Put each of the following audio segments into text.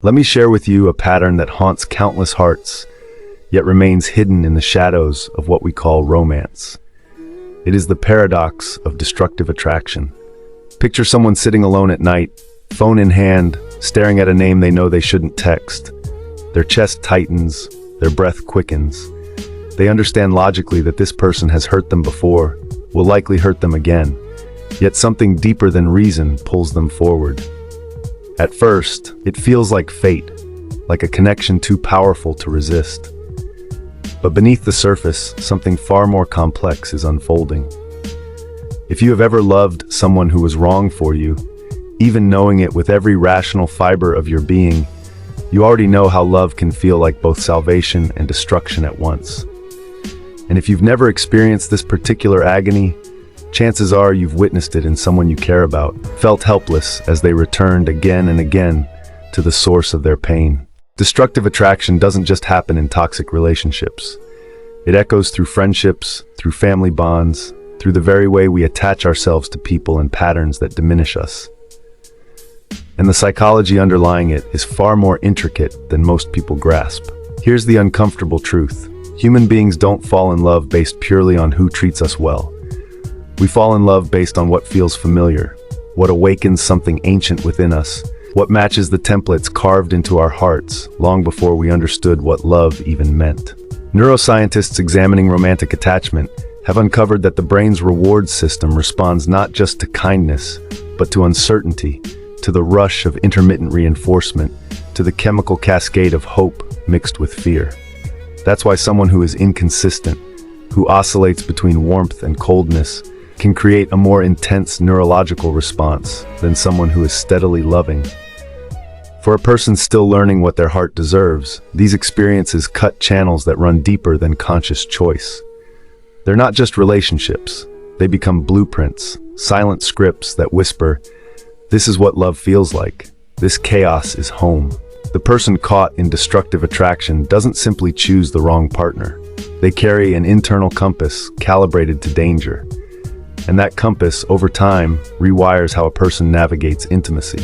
Let me share with you a pattern that haunts countless hearts, yet remains hidden in the shadows of what we call romance. It is the paradox of destructive attraction. Picture someone sitting alone at night, phone in hand, staring at a name they know they shouldn't text. Their chest tightens, their breath quickens. They understand logically that this person has hurt them before, will likely hurt them again, yet something deeper than reason pulls them forward. At first, it feels like fate, like a connection too powerful to resist. But beneath the surface, something far more complex is unfolding. If you have ever loved someone who was wrong for you, even knowing it with every rational fiber of your being, you already know how love can feel like both salvation and destruction at once. And if you've never experienced this particular agony, chances are you've witnessed it in someone you care about, felt helpless as they returned again and again to the source of their pain. Destructive attraction doesn't just happen in toxic relationships. It echoes through friendships, through family bonds, through the very way we attach ourselves to people and patterns that diminish us. And the psychology underlying it is far more intricate than most people grasp. Here's the uncomfortable truth. Human beings don't fall in love based purely on who treats us well. We fall in love based on what feels familiar, what awakens something ancient within us, what matches the templates carved into our hearts long before we understood what love even meant. Neuroscientists examining romantic attachment have uncovered that the brain's reward system responds not just to kindness, but to uncertainty, to the rush of intermittent reinforcement, to the chemical cascade of hope mixed with fear. That's why someone who is inconsistent, who oscillates between warmth and coldness, can create a more intense neurological response than someone who is steadily loving. For a person still learning what their heart deserves, these experiences cut channels that run deeper than conscious choice. They're not just relationships, they become blueprints, silent scripts that whisper, "This is what love feels like. This chaos is home." The person caught in destructive attraction doesn't simply choose the wrong partner. They carry an internal compass calibrated to danger. And that compass, over time, rewires how a person navigates intimacy.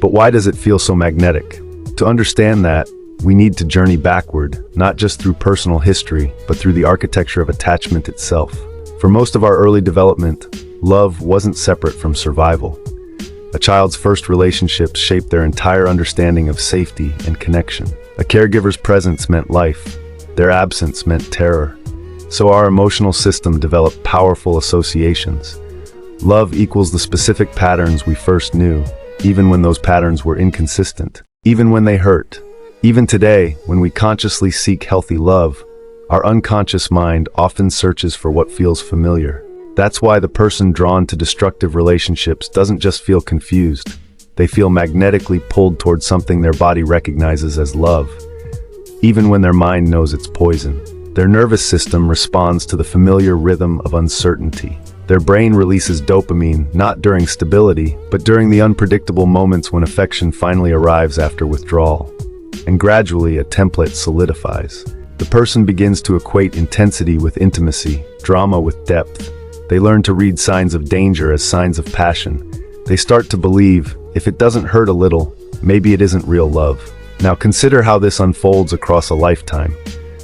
But why does it feel so magnetic? To understand that, we need to journey backward, not just through personal history, but through the architecture of attachment itself. For most of our early development, love wasn't separate from survival. A child's first relationships shaped their entire understanding of safety and connection. A caregiver's presence meant life. Their absence meant terror. So our emotional system developed powerful associations. Love equals the specific patterns we first knew, even when those patterns were inconsistent, even when they hurt. Even today, when we consciously seek healthy love, our unconscious mind often searches for what feels familiar. That's why the person drawn to destructive relationships doesn't just feel confused. They feel magnetically pulled towards something their body recognizes as love, even when their mind knows it's poison. Their nervous system responds to the familiar rhythm of uncertainty. Their brain releases dopamine not during stability, but during the unpredictable moments when affection finally arrives after withdrawal. And gradually, a template solidifies. The person begins to equate intensity with intimacy, drama with depth. They learn to read signs of danger as signs of passion. They start to believe, if it doesn't hurt a little, maybe it isn't real love. Now consider how this unfolds across a lifetime.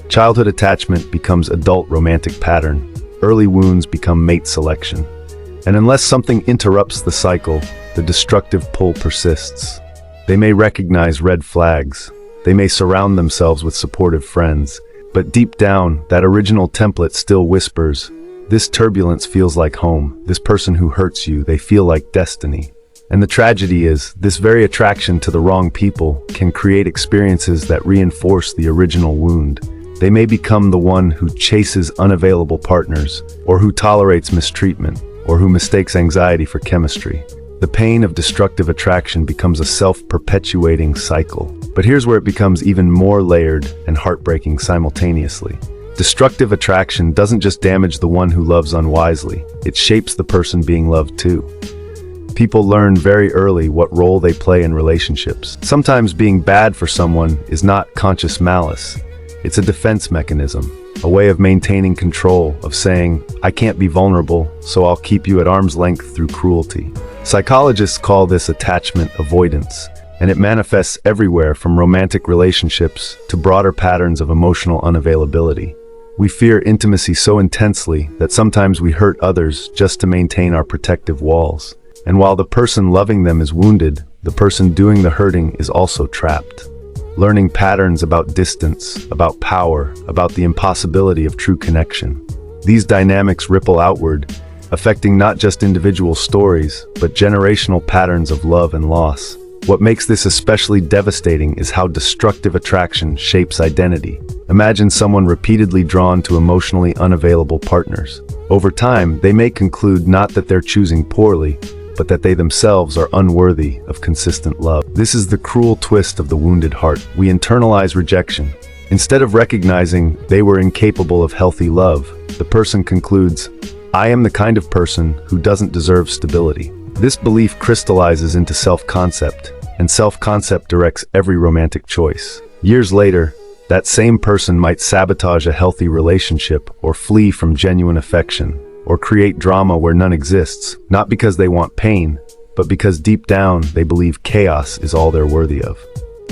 Childhood attachment becomes adult romantic pattern. Early wounds become mate selection. And unless something interrupts the cycle, the destructive pull persists. They may recognize red flags. They may surround themselves with supportive friends. But deep down, that original template still whispers, "This turbulence feels like home. This person who hurts you, they feel like destiny." And the tragedy is, this very attraction to the wrong people can create experiences that reinforce the original wound. They may become the one who chases unavailable partners, or who tolerates mistreatment, or who mistakes anxiety for chemistry. The pain of destructive attraction becomes a self-perpetuating cycle. But here's where it becomes even more layered and heartbreaking simultaneously. Destructive attraction doesn't just damage the one who loves unwisely, it shapes the person being loved too. People learn very early what role they play in relationships. Sometimes being bad for someone is not conscious malice. It's a defense mechanism, a way of maintaining control, of saying, "I can't be vulnerable, so I'll keep you at arm's length through cruelty." Psychologists call this attachment avoidance. and it manifests everywhere from romantic relationships to broader patterns of emotional unavailability. We fear intimacy so intensely that sometimes we hurt others just to maintain our protective walls. And while the person loving them is wounded, the person doing the hurting is also trapped. Learning patterns about distance, about power, about the impossibility of true connection. These dynamics ripple outward, affecting not just individual stories, but generational patterns of love and loss. What makes this especially devastating is how destructive attraction shapes identity. Imagine someone repeatedly drawn to emotionally unavailable partners. Over time, they may conclude not that they're choosing poorly, but that they themselves are unworthy of consistent love. This is the cruel twist of the wounded heart. We internalize rejection. Instead of recognizing they were incapable of healthy love, the person concludes, "I am the kind of person who doesn't deserve stability." This belief crystallizes into self-concept, and self-concept directs every romantic choice. Years later, that same person might sabotage a healthy relationship or flee from genuine affection, or create drama where none exists, not because they want pain, but because deep down they believe chaos is all they're worthy of.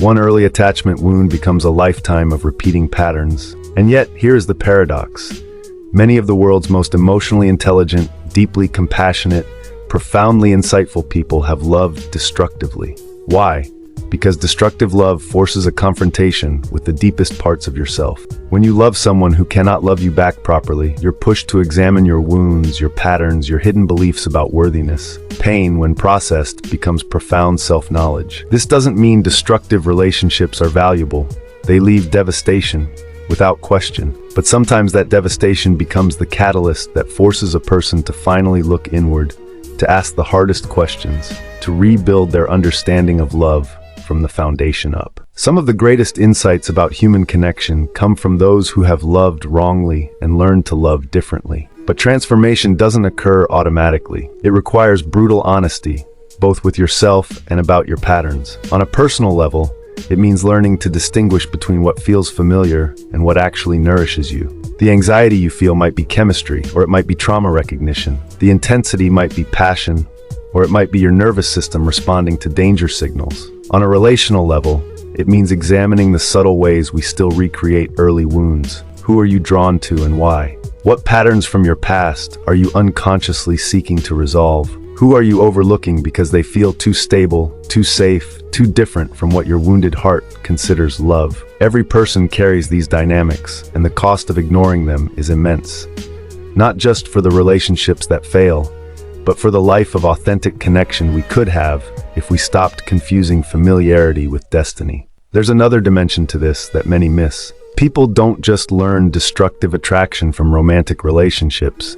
One early attachment wound becomes a lifetime of repeating patterns. And yet, here is the paradox. Many of the world's most emotionally intelligent, deeply compassionate, profoundly insightful people have loved destructively. Why? Because destructive love forces a confrontation with the deepest parts of yourself. When you love someone who cannot love you back properly, you're pushed to examine your wounds, your patterns, your hidden beliefs about worthiness. Pain, when processed, becomes profound self-knowledge. This doesn't mean destructive relationships are valuable. They leave devastation, without question. But sometimes that devastation becomes the catalyst that forces a person to finally look inward, to ask the hardest questions, to rebuild their understanding of love from the foundation up. Some of the greatest insights about human connection come from those who have loved wrongly and learned to love differently. But transformation doesn't occur automatically. It requires brutal honesty, both with yourself and about your patterns. On a personal level, it means learning to distinguish between what feels familiar and what actually nourishes you. The anxiety you feel might be chemistry, or it might be trauma recognition. The intensity might be passion, or it might be your nervous system responding to danger signals. On a relational level, it means examining the subtle ways we still recreate early wounds. Who are you drawn to and why? What patterns from your past are you unconsciously seeking to resolve? Who are you overlooking because they feel too stable, too safe, too different from what your wounded heart considers love? Every person carries these dynamics, and the cost of ignoring them is immense. Not just for the relationships that fail, but for the life of authentic connection we could have if we stopped confusing familiarity with destiny. There's another dimension to this that many miss. People don't just learn destructive attraction from romantic relationships.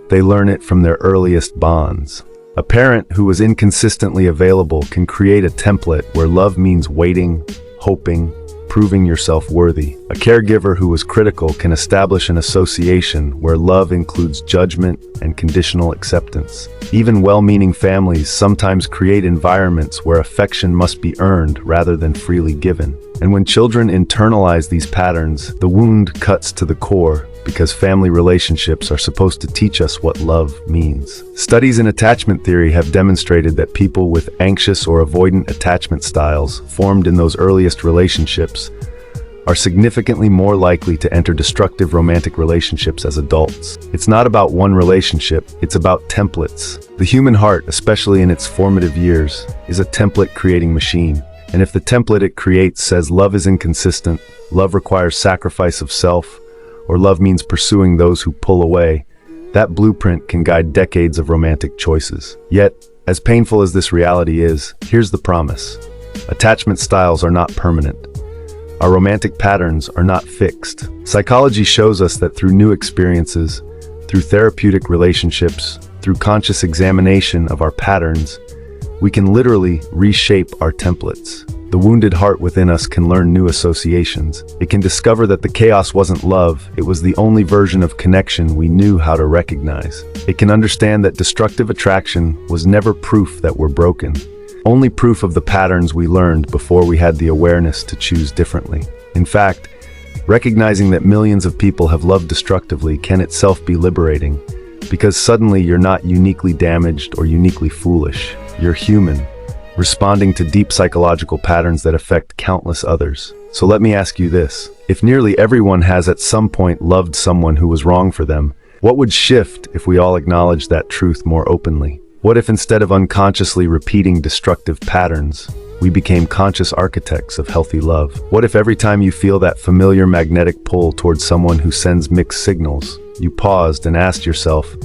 They learn it from their earliest bonds. A parent who was inconsistently available can create a template where love means waiting, hoping, proving yourself worthy. A caregiver who was critical can establish an association where love includes judgment and conditional acceptance. Even well-meaning families sometimes create environments where affection must be earned rather than freely given. And when children internalize these patterns, the wound cuts to the core, because family relationships are supposed to teach us what love means. Studies in attachment theory have demonstrated that people with anxious or avoidant attachment styles formed in those earliest relationships are significantly more likely to enter destructive romantic relationships as adults. It's not about one relationship, it's about templates. The human heart, especially in its formative years, is a template-creating machine. And if the template it creates says love is inconsistent, love requires sacrifice of self, or love means pursuing those who pull away, that blueprint can guide decades of romantic choices. Yet, as painful as this reality is, here's the promise. Attachment styles are not permanent. Our romantic patterns are not fixed. Psychology shows us that through new experiences, through therapeutic relationships, through conscious examination of our patterns, we can literally reshape our templates. The wounded heart within us can learn new associations. It can discover that the chaos wasn't love, it was the only version of connection we knew how to recognize. It can understand that destructive attraction was never proof that we're broken, only proof of the patterns we learned before we had the awareness to choose differently. In fact, recognizing that millions of people have loved destructively can itself be liberating, because suddenly you're not uniquely damaged or uniquely foolish. You're human. responding to deep psychological patterns that affect countless others. So let me ask you this. If nearly everyone has at some point loved someone who was wrong for them, what would shift if we all acknowledged that truth more openly? What if instead of unconsciously repeating destructive patterns, we became conscious architects of healthy love? What if every time you feel that familiar magnetic pull towards someone who sends mixed signals, you paused and asked yourself,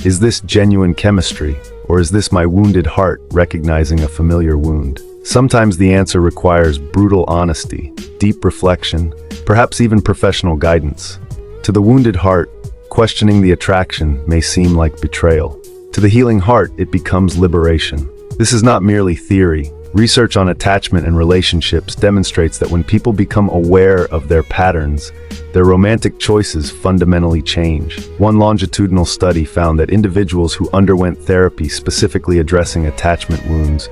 is this genuine chemistry, or is this my wounded heart recognizing a familiar wound? Sometimes the answer requires brutal honesty, deep reflection, perhaps even professional guidance. To the wounded heart, questioning the attraction may seem like betrayal. To the healing heart, it becomes liberation. This is not merely theory. Research on attachment and relationships demonstrates that when people become aware of their patterns, their romantic choices fundamentally change. One longitudinal study found that individuals who underwent therapy specifically addressing attachment wounds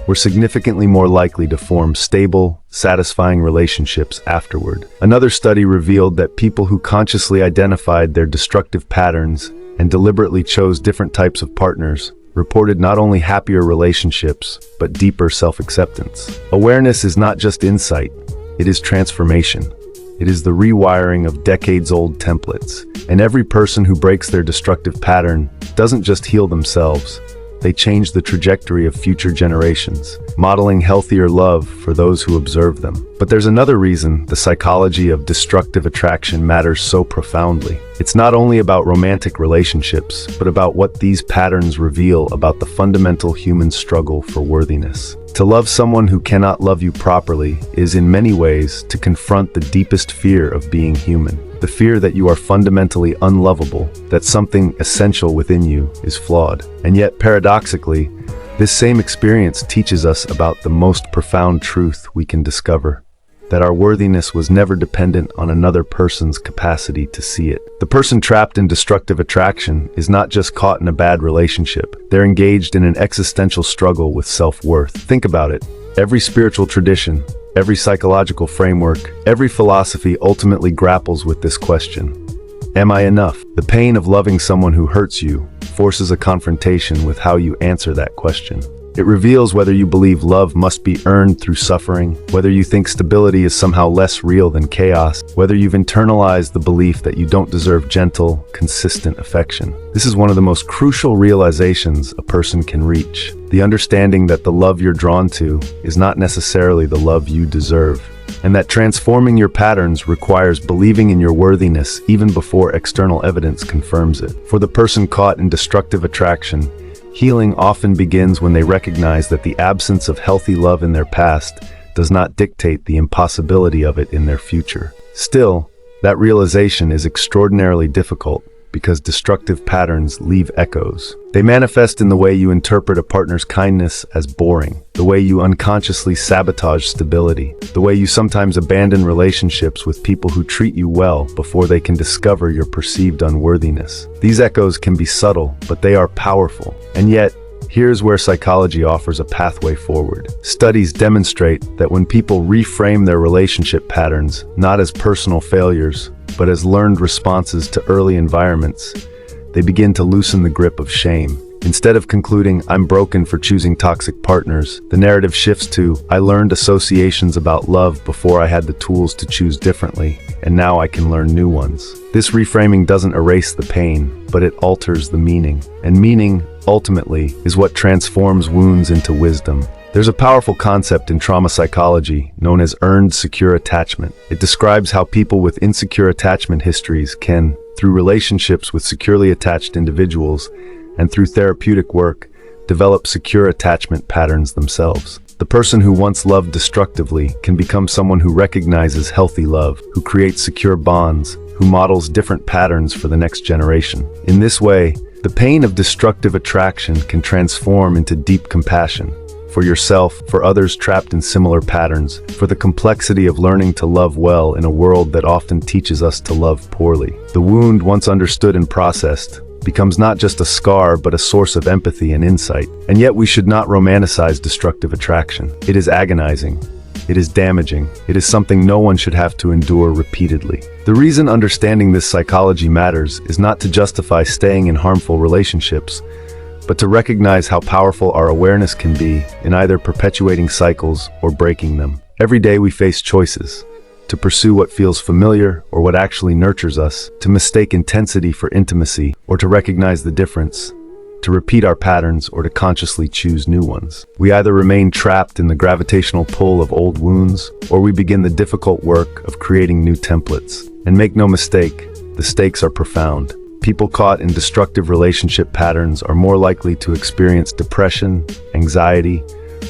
were significantly more likely to form stable, satisfying relationships afterward. Another study revealed that people who consciously identified their destructive patterns and deliberately chose different types of partners reported not only happier relationships, but deeper self-acceptance. Awareness is not just insight, it is transformation. It is the rewiring of decades-old templates. And every person who breaks their destructive pattern doesn't just heal themselves, they change the trajectory of future generations, modeling healthier love for those who observe them. But there's another reason the psychology of destructive attraction matters so profoundly. It's not only about romantic relationships, but about what these patterns reveal about the fundamental human struggle for worthiness. To love someone who cannot love you properly is in many ways to confront the deepest fear of being human. The fear that you are fundamentally unlovable, that something essential within you is flawed. And yet, paradoxically, this same experience teaches us about the most profound truth we can discover, that our worthiness was never dependent on another person's capacity to see it. The person trapped in destructive attraction is not just caught in a bad relationship, they're engaged in an existential struggle with self-worth. Think about it. Every spiritual tradition, every psychological framework, every philosophy ultimately grapples with this question. Am I enough? The pain of loving someone who hurts you forces a confrontation with how you answer that question. It reveals whether you believe love must be earned through suffering, whether you think stability is somehow less real than chaos, whether you've internalized the belief that you don't deserve gentle, consistent affection. This is one of the most crucial realizations a person can reach. The understanding that the love you're drawn to is not necessarily the love you deserve, and that transforming your patterns requires believing in your worthiness even before external evidence confirms it. For the person caught in destructive attraction, healing often begins when they recognize that the absence of healthy love in their past does not dictate the impossibility of it in their future. Still, that realization is extraordinarily difficult because destructive patterns leave echoes. They manifest in the way you interpret a partner's kindness as boring, the way you unconsciously sabotage stability, the way you sometimes abandon relationships with people who treat you well before they can discover your perceived unworthiness. These echoes can be subtle, but they are powerful. And yet, here's where psychology offers a pathway forward. Studies demonstrate that when people reframe their relationship patterns, not as personal failures, but as learned responses to early environments, they begin to loosen the grip of shame. Instead of concluding, I'm broken for choosing toxic partners, the narrative shifts to, I learned associations about love before I had the tools to choose differently, and now I can learn new ones. This reframing doesn't erase the pain, but it alters the meaning. And meaning, ultimately, is what transforms wounds into wisdom. There's a powerful concept in trauma psychology known as earned secure attachment. It describes how people with insecure attachment histories can, through relationships with securely attached individuals and through therapeutic work, develop secure attachment patterns themselves. The person who once loved destructively can become someone who recognizes healthy love, who creates secure bonds, who models different patterns for the next generation. In this way, the pain of destructive attraction can transform into deep compassion. For yourself, for others trapped in similar patterns, for the complexity of learning to love well in a world that often teaches us to love poorly. The wound, once understood and processed, becomes not just a scar but a source of empathy and insight. And yet we should not romanticize destructive attraction. It is agonizing. It is damaging. It is something no one should have to endure repeatedly. The reason understanding this psychology matters is not to justify staying in harmful relationships, but to recognize how powerful our awareness can be in either perpetuating cycles or breaking them. Every day we face choices: to pursue what feels familiar or what actually nurtures us, to mistake intensity for intimacy or to recognize the difference, to repeat our patterns or to consciously choose new ones. We either remain trapped in the gravitational pull of old wounds, or we begin the difficult work of creating new templates. And make no mistake, the stakes are profound. People caught in destructive relationship patterns are more likely to experience depression, anxiety,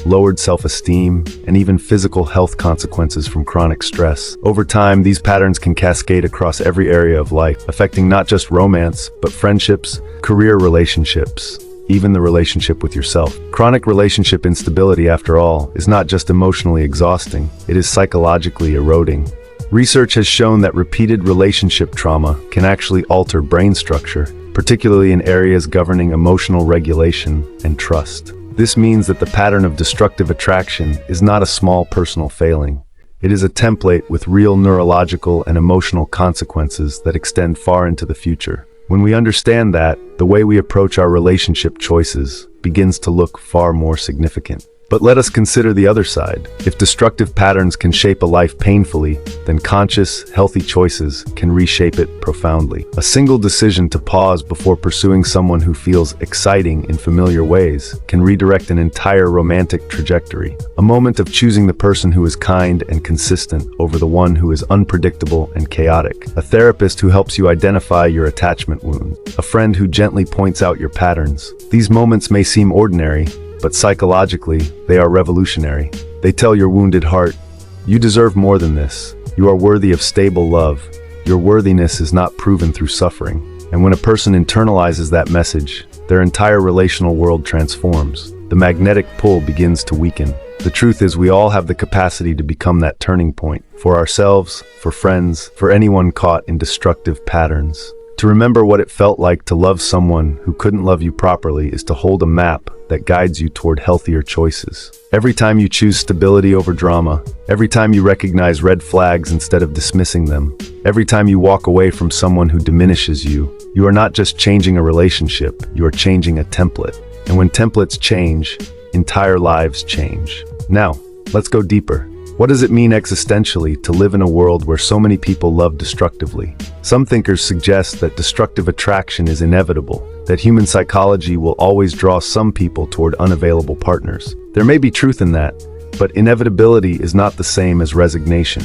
lowered self-esteem, and even physical health consequences from chronic stress. Over time, these patterns can cascade across every area of life, affecting not just romance, but friendships, career relationships, even the relationship with yourself. Chronic relationship instability, after all, is not just emotionally exhausting, it is psychologically eroding. Research has shown that repeated relationship trauma can actually alter brain structure, particularly in areas governing emotional regulation and trust. This means that the pattern of destructive attraction is not a small personal failing. It is a template with real neurological and emotional consequences that extend far into the future. When we understand that, the way we approach our relationship choices begins to look far more significant. But let us consider the other side. If destructive patterns can shape a life painfully, then conscious, healthy choices can reshape it profoundly. A single decision to pause before pursuing someone who feels exciting in familiar ways can redirect an entire romantic trajectory. A moment of choosing the person who is kind and consistent over the one who is unpredictable and chaotic. A therapist who helps you identify your attachment wounds. A friend who gently points out your patterns. These moments may seem ordinary, but psychologically, they are revolutionary. They tell your wounded heart, you deserve more than this. You are worthy of stable love. Your worthiness is not proven through suffering. And when a person internalizes that message, their entire relational world transforms. The magnetic pull begins to weaken. The truth is, we all have the capacity to become that turning point, for ourselves, for friends, for anyone caught in destructive patterns. To remember what it felt like to love someone who couldn't love you properly is to hold a map that guides you toward healthier choices. Every time you choose stability over drama, every time you recognize red flags instead of dismissing them, every time you walk away from someone who diminishes you, you are not just changing a relationship, you are changing a template. And when templates change, entire lives change. Now, let's go deeper. What does it mean existentially to live in a world where so many people love destructively? Some thinkers suggest that destructive attraction is inevitable, that human psychology will always draw some people toward unavailable partners. There may be truth in that, but inevitability is not the same as resignation.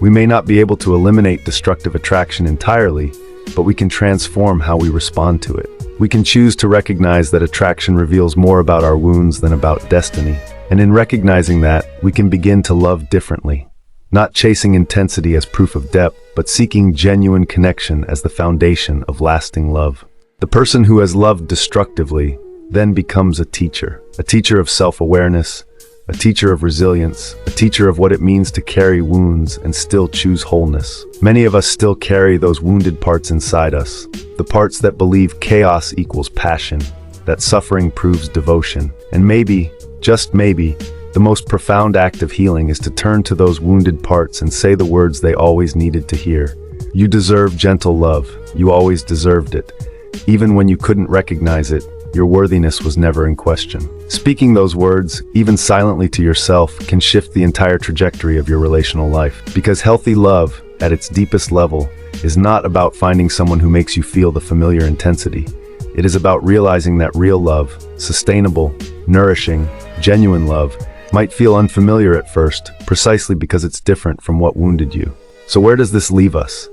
We may not be able to eliminate destructive attraction entirely, but we can transform how we respond to it. We can choose to recognize that attraction reveals more about our wounds than about destiny. And in recognizing that, we can begin to love differently. Not chasing intensity as proof of depth, but seeking genuine connection as the foundation of lasting love. The person who has loved destructively then becomes a teacher of self-awareness, a teacher of resilience, a teacher of what it means to carry wounds and still choose wholeness. Many of us still carry those wounded parts inside us, the parts that believe chaos equals passion, that suffering proves devotion, and maybe, just maybe, the most profound act of healing is to turn to those wounded parts and say the words they always needed to hear. You deserve gentle love. You always deserved it. Even when you couldn't recognize it, your worthiness was never in question. Speaking those words, even silently to yourself, can shift the entire trajectory of your relational life. Because healthy love, at its deepest level, is not about finding someone who makes you feel the familiar intensity. It is about realizing that real love, sustainable, nourishing, genuine love, might feel unfamiliar at first, precisely because it's different from what wounded you. So where does this leave us?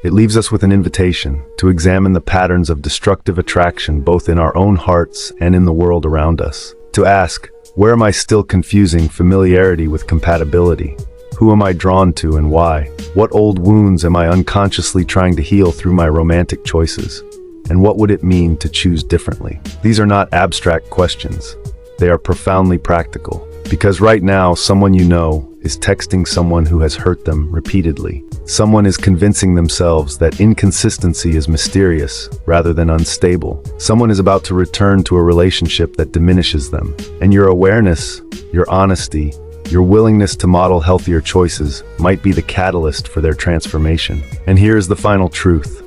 It leaves us with an invitation to examine the patterns of destructive attraction both in our own hearts and in the world around us. To ask, where am I still confusing familiarity with compatibility? Who am I drawn to and why? What old wounds am I unconsciously trying to heal through my romantic choices? And what would it mean to choose differently? These are not abstract questions. They are profoundly practical. Because right now, someone you know is texting someone who has hurt them repeatedly. Someone is convincing themselves that inconsistency is mysterious rather than unstable. Someone is about to return to a relationship that diminishes them. And your awareness, your honesty, your willingness to model healthier choices might be the catalyst for their transformation. And here's the final truth.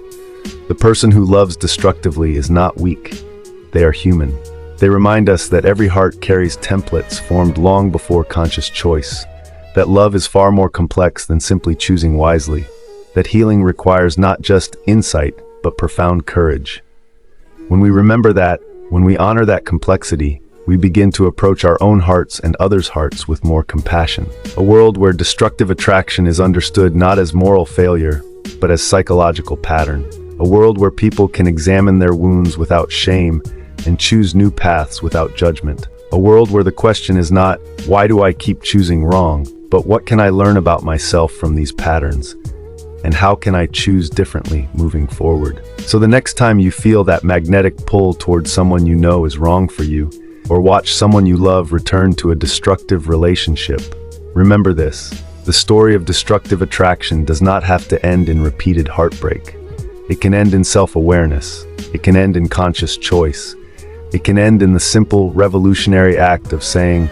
The person who loves destructively is not weak. They are human. They remind us that every heart carries templates formed long before conscious choice, that love is far more complex than simply choosing wisely, that healing requires not just insight, but profound courage. When we remember that, when we honor that complexity, we begin to approach our own hearts and others' hearts with more compassion. A world where destructive attraction is understood not as moral failure, but as psychological pattern. A world where people can examine their wounds without shame and choose new paths without judgment. A world where the question is not, why do I keep choosing wrong, but what can I learn about myself from these patterns? And how can I choose differently moving forward? So the next time you feel that magnetic pull towards someone you know is wrong for you, or watch someone you love return to a destructive relationship, remember this: the story of destructive attraction does not have to end in repeated heartbreak. It can end in self-awareness. It can end in conscious choice. It can end in the simple, revolutionary act of saying,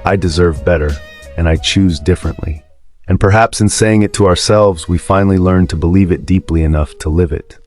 I deserve better, and I choose differently. And perhaps in saying it to ourselves, we finally learn to believe it deeply enough to live it.